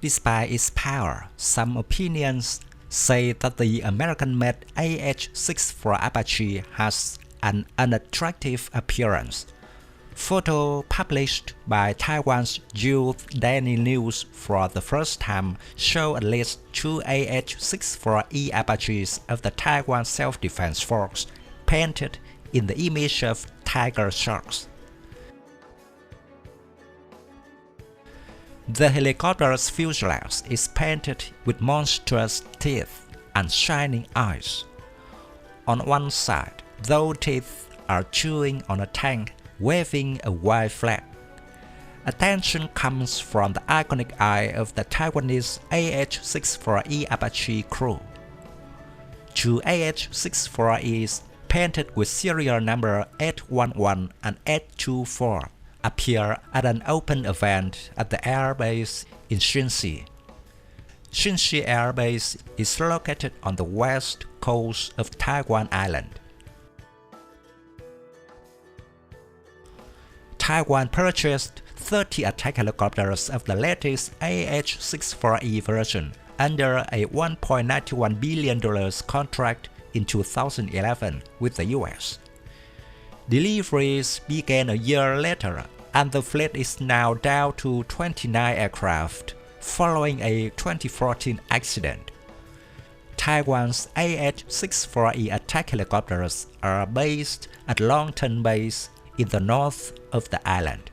Despite its power, some opinions say that the American-made AH-64 Apache has an unattractive appearance. Photo published by Taiwan's Youth Daily News for the first time show at least 2 AH-64E Apaches of the Taiwan Self-Defense Force painted in the image of tiger sharks. The helicopter's fuselage is painted with monstrous teeth and shining eyes. On one side, those teeth are chewing on a tank, waving a white flag. Attention comes from the iconic eye of the Taiwanese AH-64E Apache crew. 2 AH-64Es painted with serial number 811 and 824 appear at an open event at the air base in Hsinshe. Hsinshe Air Base is located on the west coast of Taiwan Island. Taiwan purchased 30 attack helicopters of the latest AH-64E version under a $1.91 billion contract in 2011 with the US. Deliveries began a year later, and the fleet is now down to 29 aircraft following a 2014 accident. Taiwan's AH-64E attack helicopters are based at Longton Base in the north of the island.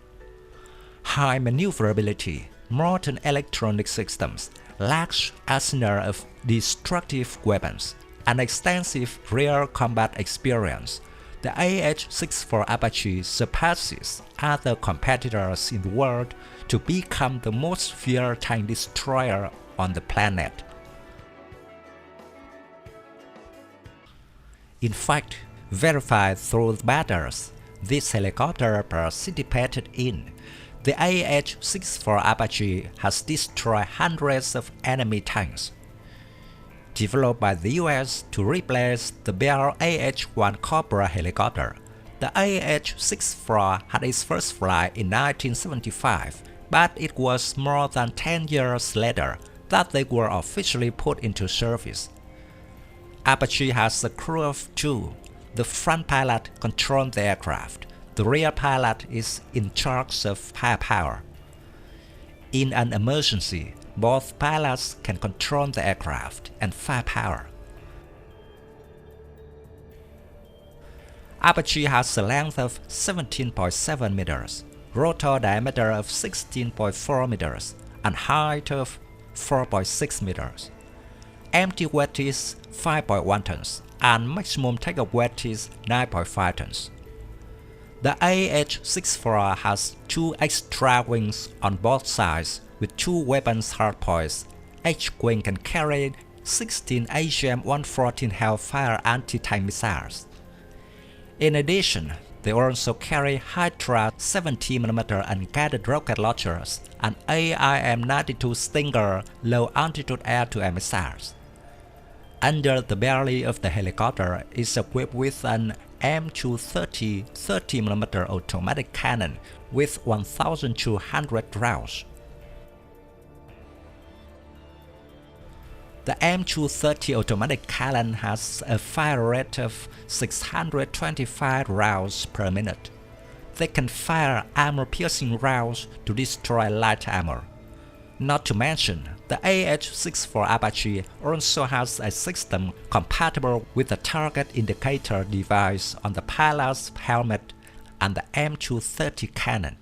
High maneuverability, modern electronic systems, large arsenal of destructive weapons, and extensive rear combat experience, the AH-64 Apache surpasses other competitors in the world to become the most feared tank destroyer on the planet. In fact, verified through the battles this helicopter participated in, the AH-64 Apache has destroyed hundreds of enemy tanks. Developed by the US to replace the Bell AH-1 Cobra helicopter, the AH-64 had its first flight in 1975, but it was more than 10 years later that they were officially put into service. Apache has a crew of 2. The front pilot controls the aircraft. The rear pilot is in charge of firepower. In an emergency, both pilots can control the aircraft and firepower. Apache has a length of 17.7 meters, rotor diameter of 16.4 meters, and height of 4.6 meters. Empty weight is 5.1 tons, and maximum takeoff weight is 9.5 tons. The AH-64 has 2 extra wings on both sides with 2 weapons hardpoints. Each wing can carry 16 AGM-114 Hellfire anti-tank missiles. In addition, they also carry Hydra 70mm unguided rocket launchers and AIM-92 Stinger low-altitude air-to-air missiles. Under the belly of the helicopter is equipped with an M230 30mm automatic cannon with 1,200 rounds. The M230 automatic cannon has a fire rate of 625 rounds per minute. They can fire armor-piercing rounds to destroy light armor. Not to mention, the AH-64 Apache also has a system compatible with the target indicator device on the pilot's helmet and the M230 cannon.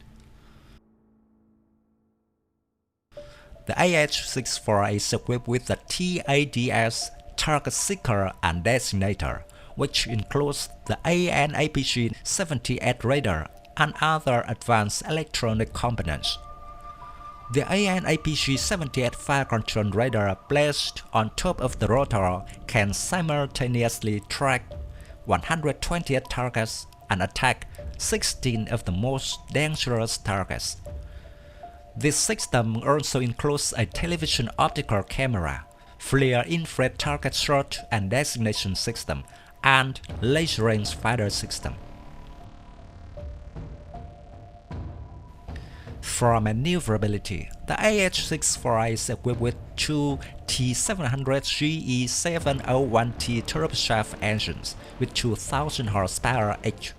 The AH-64 is equipped with the TADS Target Seeker and Designator, which includes the AN-APG-78 radar and other advanced electronic components. The AN-APG-78 fire control radar placed on top of the rotor can simultaneously track 128 targets and attack 16 of the most dangerous targets. This system also includes a television optical camera, FLIR infrared target search and designation system, and laser range finder system. For maneuverability, the AH-64 is equipped with two T700GE701T turboshaft engines with 2,000 horsepower each.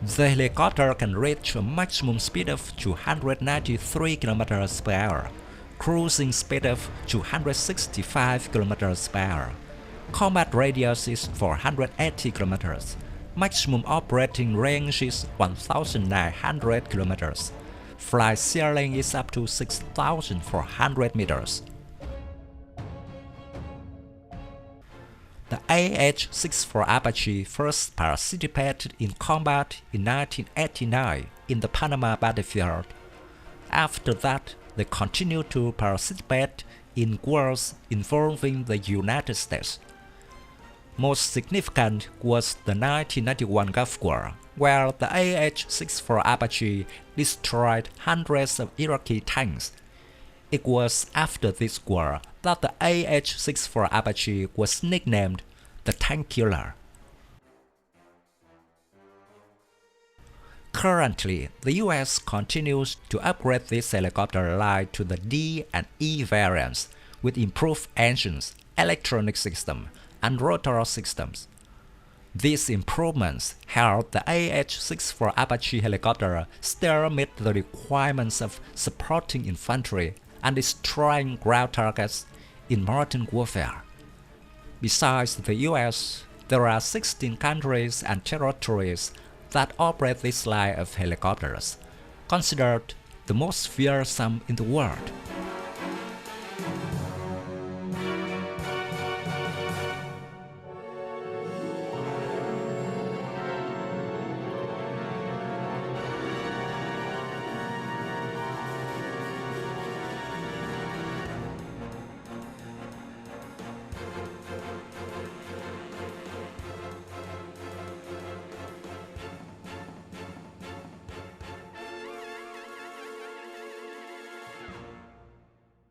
The helicopter can reach a maximum speed of 293 km per hour, cruising speed of 265 km per hour. Combat radius is 480 km. Maximum operating range is 1,900 km. Flight ceiling is up to 6,400 meters. The AH-64 Apache first participated in combat in 1989 in the Panama battlefield. After that, they continued to participate in wars involving the United States. Most significant was the 1991 Gulf War, where the AH-64 Apache destroyed hundreds of Iraqi tanks. It was after this war that the AH-64 Apache was nicknamed the Tank Killer. Currently, the US continues to upgrade this helicopter line to the D and E variants with improved engines, electronic system, and rotor systems. These improvements help the AH-64 Apache helicopter still meet the requirements of supporting infantry and destroying ground targets in modern warfare. Besides the US, there are 16 countries and territories that operate this line of helicopters, considered the most fearsome in the world.